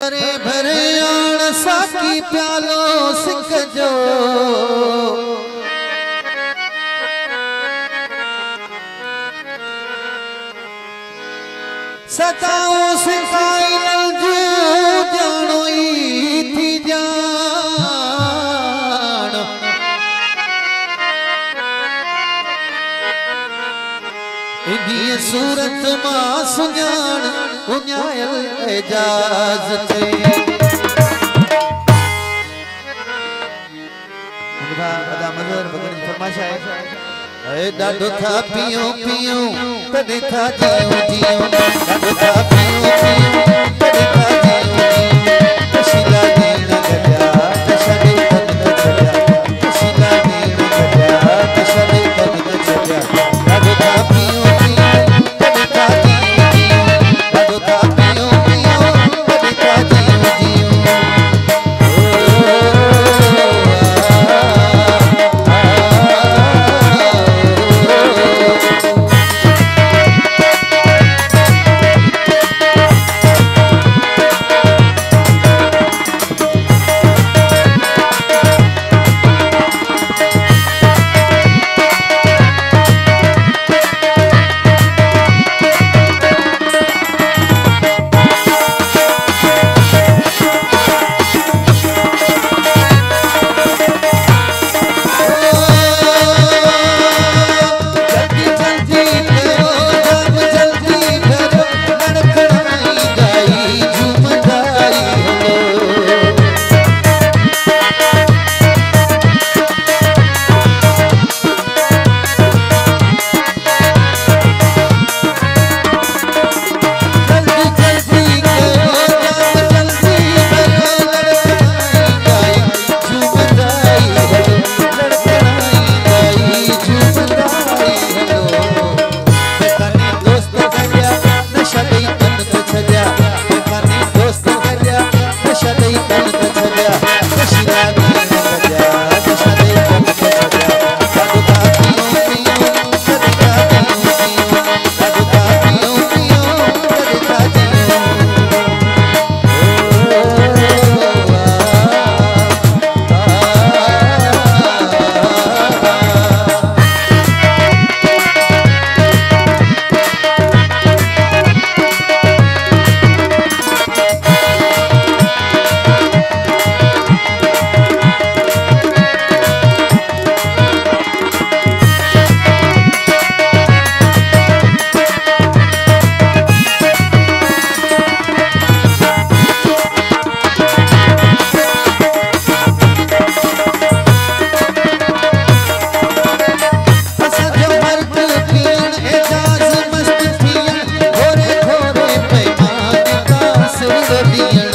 भरे भरे आण साकी प्यालो सिक जो सताओ सिकाई जो जानोई थी जान इन्हीं सूरत मां सुञाण उन्यायल एजाज ते अदा मज़र बगड़ फरमाइश है डाडो था पियो पियो तॾहिं था जियो जियो डाडो था पियो पियो तॾहिं था जियो जियो कशिला दीन गया कशने तन न छॾिया कशिला दीन गया कशने तन न छॾिया डाडो था पियो पियो तॾहिं था जियो जियो डाडो था पियो पियो तॾहिं था जियो जियो दिया